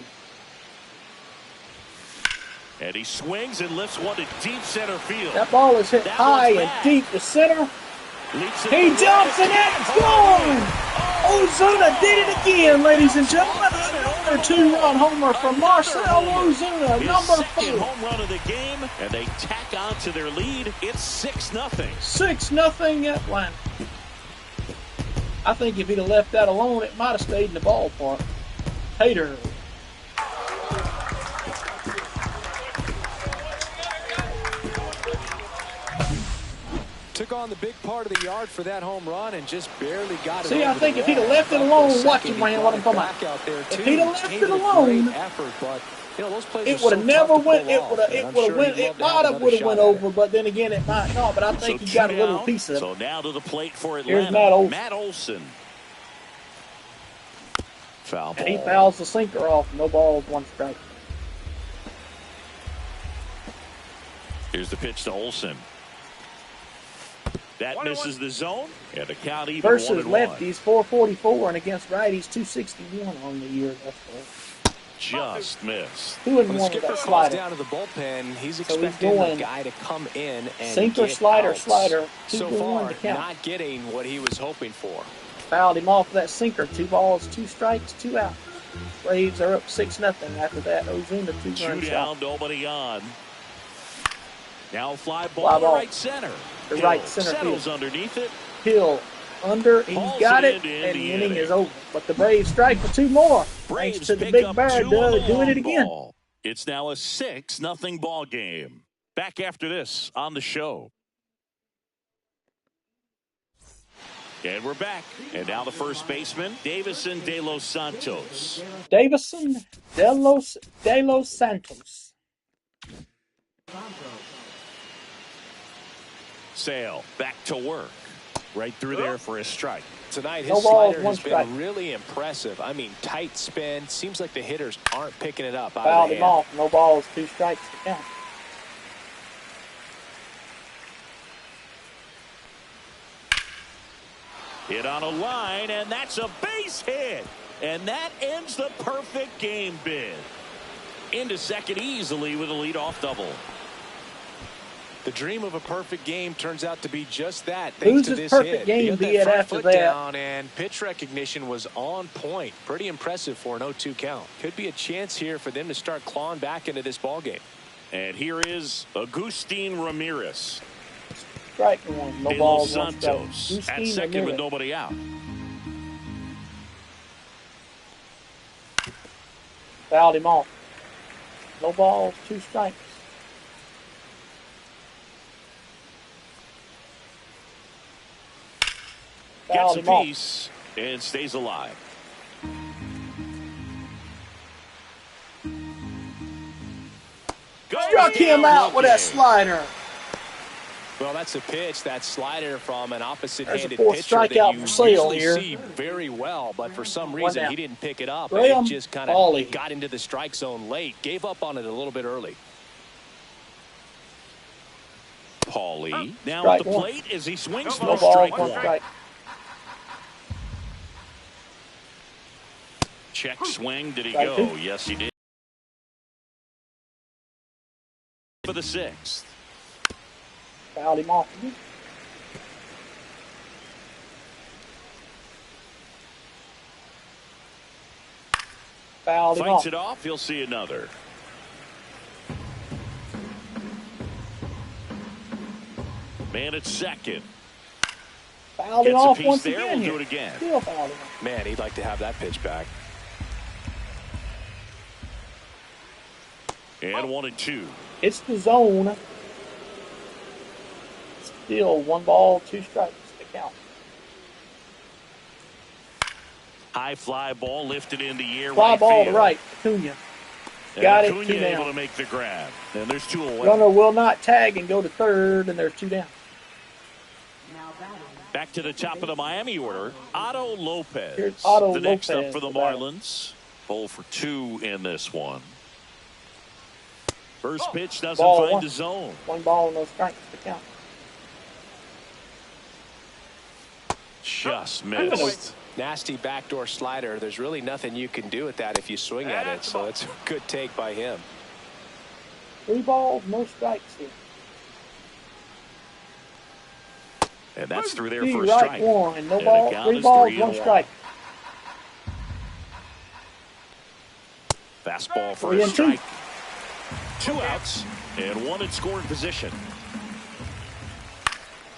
And he swings and lifts one to deep center field. That ball is hit That high one's and back. deep to center. Leaps it He to jumps right. and that's gone! Ozuna did it again, ladies and gentlemen. Another 2-run homer from Marcell Ozuna, His number second 4. home run of the game, and they tack on to their lead. It's 6-0. 6-0 Atlanta. I think if he'd have left that alone, it might have stayed in the ballpark. Hater. Took on the big part of the yard for that home run and just barely got it. See, I over think the if he'd have wall. left it For a alone, second, watch him, he man, brought what I'm it talking back about. out there, If too. he'd have left Gave it a alone, great effort, but you know, those plays it are would have so never tough to went. pull It off, would have. and It I'm would have sure went. he'd It love to might have have another would have shot went at it. over, but then again, it might not. But I think he got a little piece of it. So now to the plate for Here's Atlanta. Matt Olson. Foul ball. And he fouls the sinker off. No balls, 1 strike. Here's the pitch to Olson. That misses the zone, and the count even Versus 1-1. lefties, 444, and against righties, 261 on the year. That's Just missed. 2-1 When the with skipper that calls slider. down to the bullpen, he's he's expecting the going guy to come in and sinker, get slider, outs. slider. So 2-1 far, to count. not getting what he was hoping for. Fouled him off that sinker. 2 balls, 2 strikes, 2 out. Braves are up 6-0 after that. Ozuna 2-run 2 shot. down, nobody on. Now fly ball to right center. The Hill right center settles field. underneath it. Hill under. He's Hauls got it it, into and the Indiana. inning is over. But the Braves strike for 2 more. Braves Thanks to the pick big up bird 2 on the doing it long again. ball. It's now a 6-0 ball game. Back after this on the show. And we're back. And now the first baseman, Davison De Los Santos. Davison De Los Santos. Sale back to work. Right through there for a strike. Tonight, his No balls, slider one has strike. been really impressive. I mean, tight spin. Seems like the hitters aren't picking it up out Fouled of the him hand. off. No balls, 2 strikes to count. Hit on a line, and that's a base hit. And that ends the perfect game bid. Into second easily with a leadoff double. The dream of a perfect game turns out to be just that. Who's Thanks to his this perfect hit. game He got be that at front after foot that? down, and pitch recognition was on point. Pretty impressive for an 0-2 count. Could be a chance here for them to start clawing back into this ball game. And here is Agustin Ramirez. Strike 1. No De balls, Los 1 strike. Santos at Agustin second with Ramirez. nobody out. Fouled him off. No balls, 2 strikes. Gets Fouled a him off. piece and stays alive. Struck him out with that slider. Well, that's a pitch, that slider from an opposite-handed There's a 4th pitcher that strikeout you for Sale usually here. see very well, but for some One reason down. he didn't pick it up. Graham It just kind Pauly. of got into the strike zone late, gave up on it a little bit early. Pauly now Strike at the one. plate as he swings for No balls, strike 1 one. strike. Check swing. Did he Strike go? 2. Yes, he did. For the 6th. Fouled him off. Fouled him Fights off. it off. He'll see another. Man at second. Fouled him Gets a off piece once there. again We'll do here. it again. Still fouled him off. Man, he'd like to have that pitch back. And 1-2. It's the zone. Still 1 ball, 2 strikes to count. High fly ball lifted in the air. Fly right ball field. to right. Acuna. And Got it. Acuna 2 able down. to make the grab. And there's 2 away. Runner will not tag and go to third, and there's 2 down. Now batting. Back to the top of the Miami order. Otto Lopez. Here's Otto the next Lopez, up for the the batter. Marlins. 0 for 2 in this one. First pitch doesn't Ball find 1. the zone. 1 ball, no strikes to count. Just missed. Nasty backdoor slider. There's really nothing you can do with that if you swing at it, so it's a good take by him. 3 balls, no strikes here. And that's through there Three for a right, strike. 1. No And ball, the count 3 is balls, 3-1. 1 strike. Fastball for 3 a and 2. strike. 2 outs and 1 in scoring position.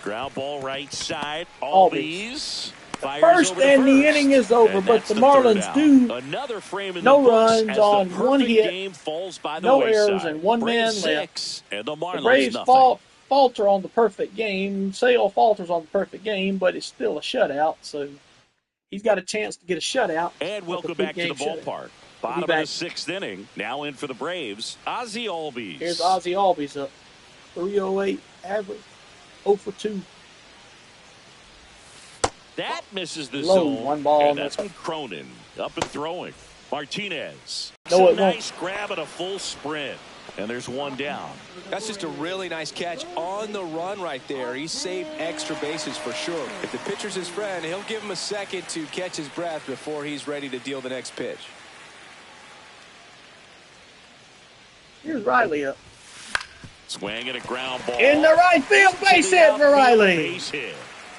Ground ball right side. Albies. Fires First over to and the first. inning is over, And but that's the third Marlins out. do Another frame in no the books runs as the on 1 perfect hit, game falls by the no wayside. errors, and 1 man Braves left. 6 and the The Marlins Braves nothing. falter on the perfect game. Sale falters on the perfect game, but it's still a shutout, so he's got a chance to get a shutout. And with a welcome back to the three-game shutout. ballpark. Bottom of back. the 6th inning. Now in for the Braves. Ozzie Albies. Here's Ozzie Albies up. 308 average. 0 for 2. That misses the Low, zone. 1 ball, And no that's strike. Cronin up and throwing. Martinez. No, It's it a won't. nice grab and a full sprint. And there's 1 down. That's just a really nice catch on the run right there. He saved extra bases for sure. If the pitcher's his friend, he'll give him a second to catch his breath before he's ready to deal the next pitch. Here's Riley up. Swing and a ground ball. In the right field, To base the hit for outfield, Riley. Base hit.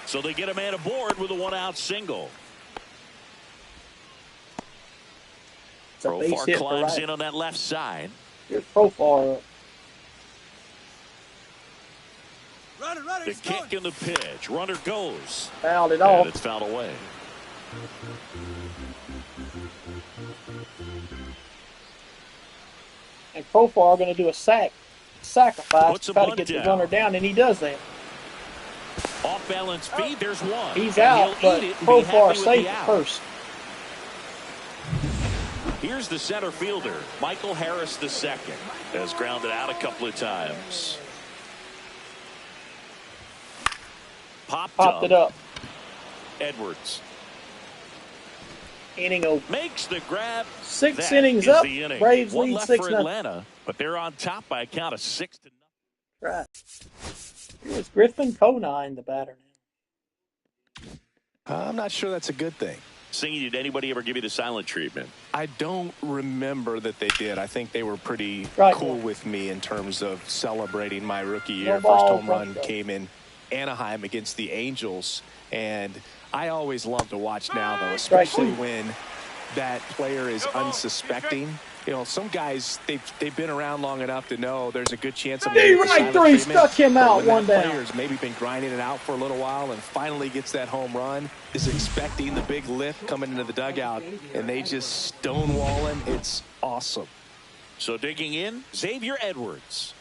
So they get a man aboard with a 1-out single. It's a base Profar hit for climbs Riley. in on that left side. Here's Profar up. The kick and the pitch. Runner goes. Fouled it And off. it's fouled away. And Profar going to do a sacrifice Puts to a try to bunt get the down. runner down, and he does that. Off balance feed. There's 1. He's And out, he'll but eat it and be happy Profar with safe the at out. first. Here's the center fielder, Michael Harris II, has grounded out a couple of times. Popped it up. Edwards. Inning over. Makes the grab. 6 innings up. Braves One lead left 6-0. for Atlanta, but they're on top by a count of 6-0. Right. Here's Griffin Conine, the batter now. I'm not sure that's a good thing. Singing, did anybody ever give you the silent treatment? I don't remember that they did. I think they were pretty cool with me in terms of celebrating my rookie year. First home run came in Anaheim against the Angels, and I always love to watch now, though, especially when that player is unsuspecting. You know, some guys, they've been around long enough to know there's a good chance of right three, stuck him out, one down. Player's maybe been grinding it out for a little while and finally gets that home run, is expecting the big lift coming into the dugout, and they just stonewall him. It's awesome. So digging in, Xavier Edwards.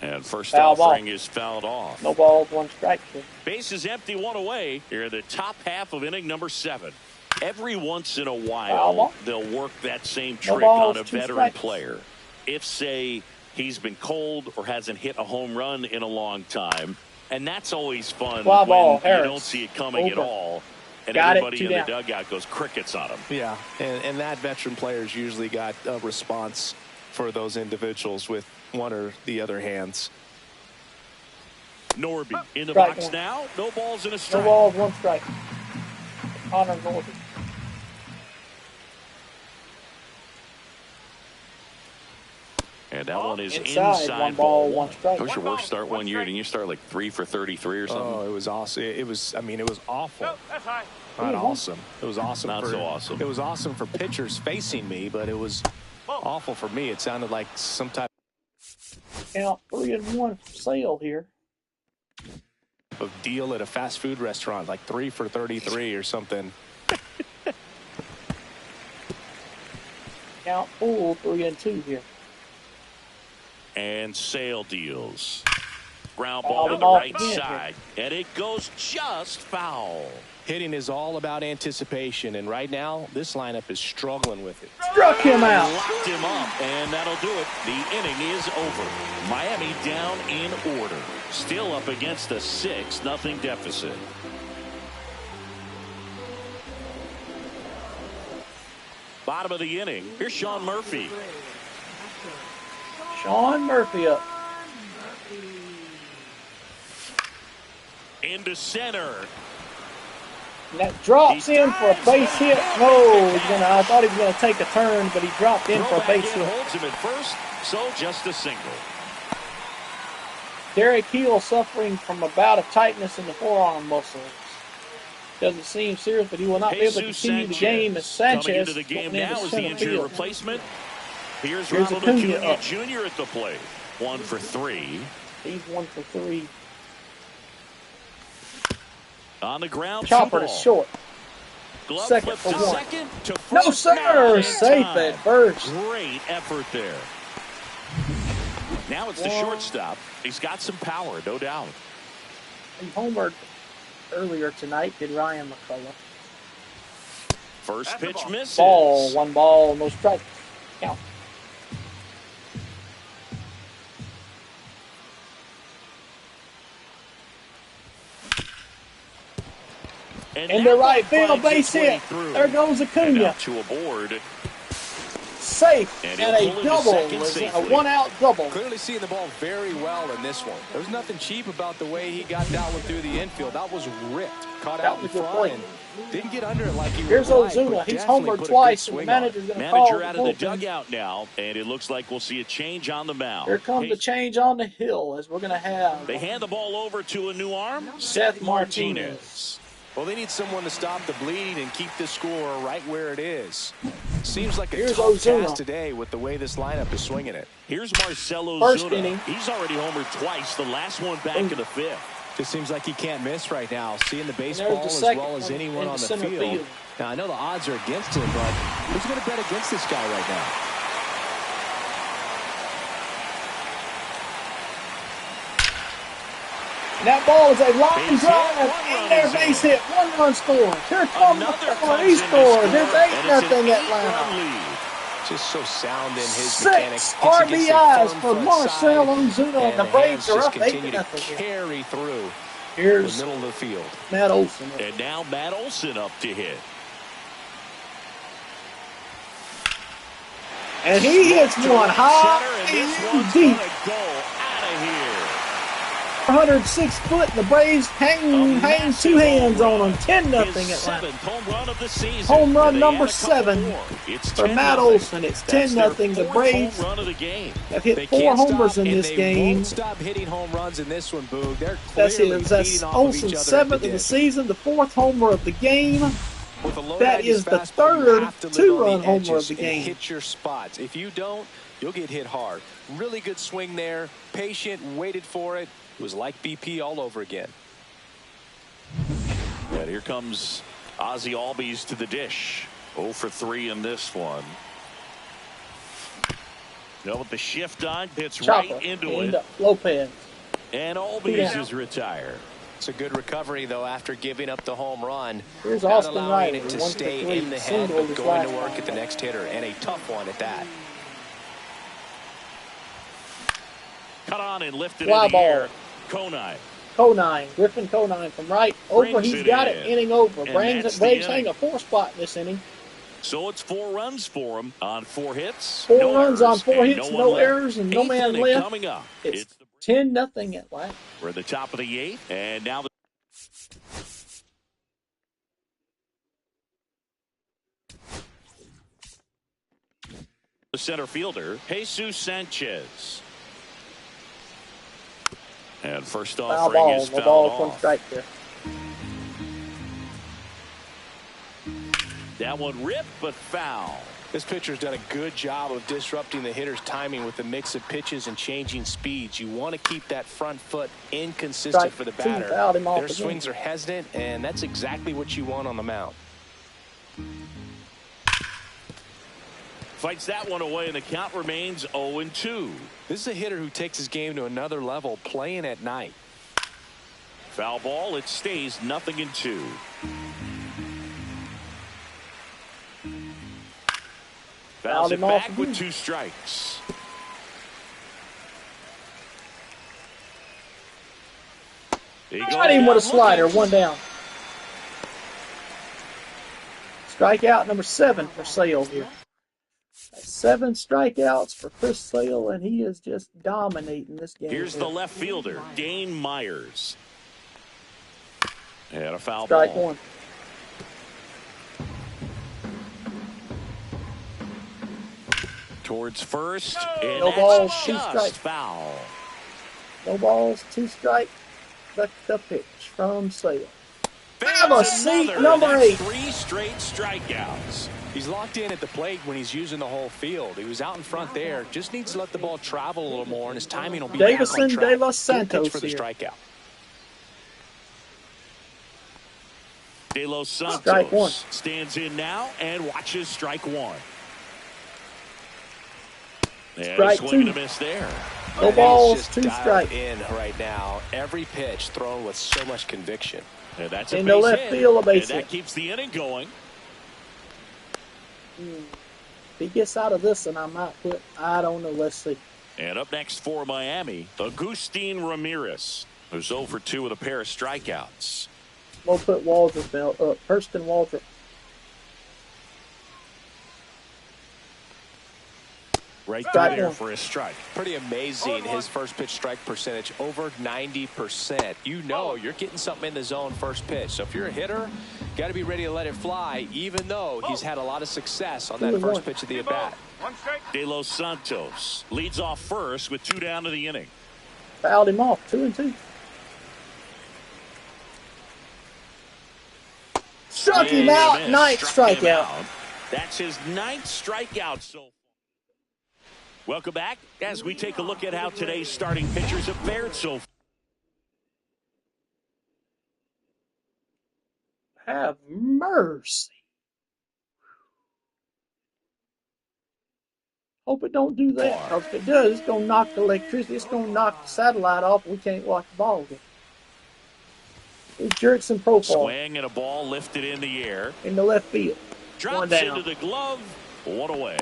And first offering is fouled off. No balls, 1 strike. Base is empty, 1 away. Here in the top half of inning number 7. Every once in a while, they'll work that same trick on a veteran player. If, say, he's been cold or hasn't hit a home run in a long time, and that's always fun when you don't see it coming at all, and everybody in the dugout goes crickets on him. Yeah, and that veteran player's usually got a response for those individuals with one or the other hands. Norby in the box now. No balls and a strike. No balls, 1 strike. Connor Norby. And that one is inside 1 ball, 1 strike. That was your worst start one year. Didn't you start like 3 for 33 or something? Oh, it was awesome. It was awful. Not awesome. It was awesome. Not so awesome. It was awesome for pitchers facing me, but it was awful for me. It sounded like some type Count 3-1 for Sale here. Of deal at a fast food restaurant, like 3 for 33 or something. Count full 3-2 here. And Sale deals. Ground ball to the right side. And it goes just foul. Hitting is all about anticipation, and right now, this lineup is struggling with it. Struck him out. Locked him up, and that'll do it. The inning is over. Miami down in order. Still up against a 6-0 deficit. Bottom of the inning. Here's Sean Murphy. Sean Murphy up. Into center. And that drops in for a base hit. No, I thought he was going to take a turn, but he dropped in for a base hit. Holds him at first, so just a single. Derek Hill suffering from a bout of tightness in the forearm muscles. Doesn't seem serious, but he will not be able to continue the game as Sanchez coming into the game now is the injured replacement. Here's Ronald Acuna Jr. at the plate. 1 for 3. He's 1 for 3. On the ground, Chopper to short. Glove second for to 1. Second to first. No, sir. Safe at first. Great effort there. Now it's the shortstop. He's got some power, no doubt. He homered earlier tonight, did Ryan McCullough. First pitch misses. Ball, 1 ball, no strike. Count. And the right field base hit. There goes Acuna. To a board. Safe and a double. A 1-out double. Clearly seeing the ball very well in this one. There was nothing cheap about the way he got that one through the infield. That was ripped. Caught out in front and didn't get under it like he Here's Ozuna. He's homered twice, and the manager's going to call. Manager out of the dugout now, and it looks like we'll see a change on the mound. Here comes the change on the hill, as we're going to have. They hand the ball over to a new arm. Seth Martinez. Well, they need someone to stop the bleed and keep this score right where it is. Seems like a tough task today with the way this lineup is swinging it. Here's Marcelo First Ozuna. inning. He's already homered twice, the last one back in the 5th. Just seems like he can't miss right now, seeing the baseball as well as anyone on the field. Now, I know the odds are against him, but who's going to bet against this guy right now? That ball is a line drive in there, base hit, 1-run score. Here comes the score. He scores. It's 8-0 Atlanta. Just so sound in his 6 mechanics. RBIs for Marcell Ozuna, and the Braves are up 8-0. Carry through Here's the middle of the field. Matt Olson. And now Matt Olson up to hit. And he hits one high and deep. 106 foot, and the Braves hang 2 hands on them. 10-0 Atlanta. Home run number 7 for Matt Olson. It's 10-0. The Braves have hit 4 homers in this game. Won't stop hitting home runs in this one, Boog. They're That's Olson's 7th of the season, the 4th homer of the game. That is the 3rd 2-run homer of the game. Hit your spots. If you don't, you'll get hit hard. Really good swing there. Patient, waited for it. It was like BP all over again. And here comes Ozzie Albies to the dish. 0 for 3 in this one. Now with the shift on, hits right into it. Lopez. And Albies is retired. It's a good recovery, though, after giving up the home run. Here's Not Austin allowing Riley, it to stay in the head, but going to work at the next hitter, and a tough one at that. Cut on and lifted in the air. Conine. Griffin Conine from right over. He's got it. Inning over. Braves hang a 4 spot in this inning. So it's 4 runs for him on 4 hits. 4 runs on 4 hits, no errors, and no man left. Coming up. It's 10-0 Atlanta. We're at the top of the 8th, and now the center fielder, Jesus Sanchez. And first offering is fouled off. Strike there. That one ripped, but foul. This pitcher's done a good job of disrupting the hitter's timing with the mix of pitches and changing speeds. You want to keep that front foot inconsistent for the batter. Their swings are hesitant, and that's exactly what you want on the mound. Fights that one away, and the count remains 0-2. This is a hitter who takes his game to another level, playing at night. Foul ball. It stays 0-2. Fouls it back with 2 strikes. Got him with a slider. 1 down. Strikeout number 7 for Sale here. 7 strikeouts for Chris Sale, and he is just dominating this game. Here's the left fielder, Dane Myers. And a foul Strike ball. 1. Towards first, and no balls, that's 2 just strikes. Foul. No balls, 2 strikes. The pitch from Sale. Have a seat, number 8. 3 straight strikeouts. He's locked in at the plate when he's using the whole field. He was out in front there. Just needs to let the ball travel a little more, and his timing will be Davison back on De track. Los Santos for the strikeout. De Los Santos Strike 1. stands in now and watches strike 1. And Strike a swing 2. and a miss there. No balls, 2 strikes. In right now. Every pitch thrown with so much conviction. And that's a in the base left hit. field, a base and that hit. keeps the inning going. If he gets out of this, and I might put, I don't know, let's see. And up next for Miami, Agustin Ramirez, who's 0 for 2 with a pair of strikeouts. We'll put Waldrop up. Hurston Waldrop. Right Strike there 1. for a strike. Pretty amazing, his first pitch strike percentage, over 90%. You know you're getting something in the zone first pitch. So if you're a hitter, got to be ready to let it fly, even though he's had a lot of success on that first pitch of the at-bat. De Los Santos leads off first with 2 down to the inning. Fouled him off, 2-2. Struck him out, 9th strikeout. That's his 9th strikeout so far. Welcome back as we take a look at how today's starting pitchers have fared so far. Have mercy. Hope it don't do that. Because if it does, it's going to knock the electricity. It's going to knock the satellite off. We can't watch the ball game. It's Jurickson profile Swing and a ball lifted in the air. in the left field. Drops One down. into the glove. One away.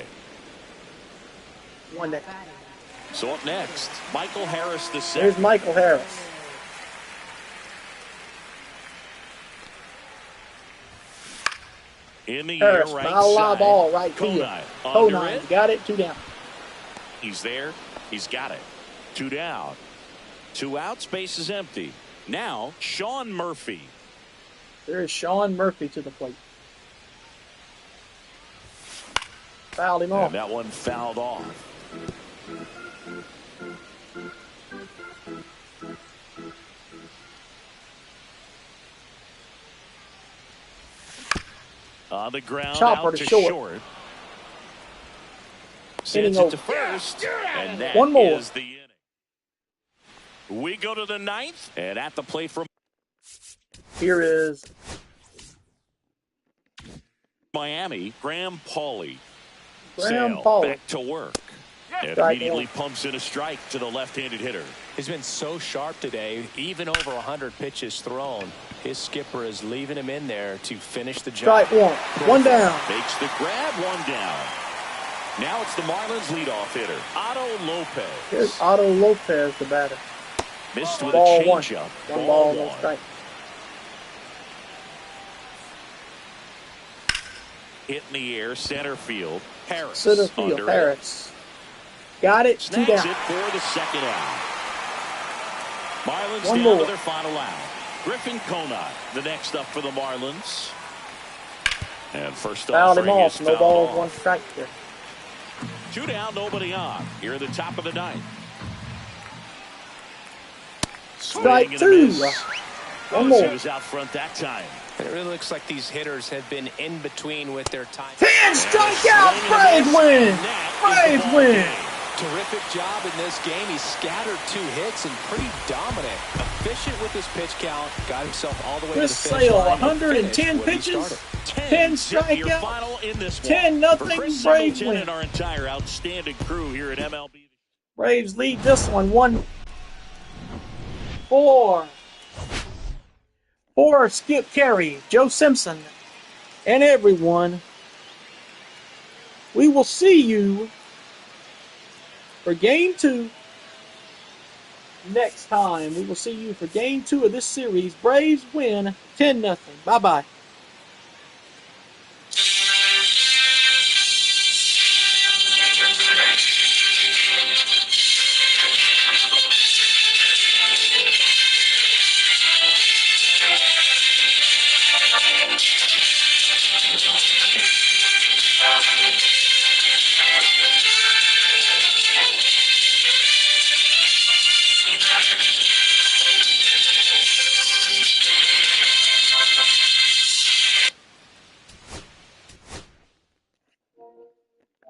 One down. So up next, Michael Harris the Here's second. Michael Harris. In the Harris, air, right foul fly side. ball, right field. Under Conine got it. 2 down. He's there. He's got it. 2 down. 2 out. Space is empty. Now, Sean Murphy. There's Sean Murphy to the plate. Fouled him off. And that one fouled off. On the ground, Chopper out to to short. short. Sends it to first, and that One more. is the inning. We go to the 9th, and at the plate from Here is Miami, Graham Pauley. Graham Sale Pauley. back to work. And Strike immediately one. pumps in a strike to the left-handed hitter. He's been so sharp today, even over 100 pitches thrown. His skipper is leaving him in there to finish the job. strike one. One down. Makes the grab, 1 down. Now it's the Marlins leadoff hitter, Otto Lopez. Here's Otto Lopez, the batter. Missed with Ball a one. changeup. One ball, no strike. Hit in the air, center field. Harris. Center field, under Harris. Got it. 2 Snags down. it for the second out. Marlins One down more. to their final out. Griffin Conine, the next up for the Marlins. And first Fouled him offering off. is No fouled balls, off. 1 strike there. 2 down, nobody on. Here at the top of the 9th. Strike Swing and a 2. miss. One He more. was out front that time. It really looks like these hitters have been in between with their time. 10 strikeout. Braves win. Braves win. Terrific job in this game. He scattered 2 hits and pretty dominant. Efficient with his pitch count. Got himself all the way Chris to the finish Sale, line. and 110 finished what he pitches. started. 10 Your strikeouts. final in this 10-0 one. For Chris Braves Singleton win. and our entire outstanding crew here at MLB. Braves lead this one 1-4. For Skip Carey, Joe Simpson, and everyone, we will see you for Game 2 next time. We will see you for Game 2 of this series. Braves win 10-0. Bye-bye.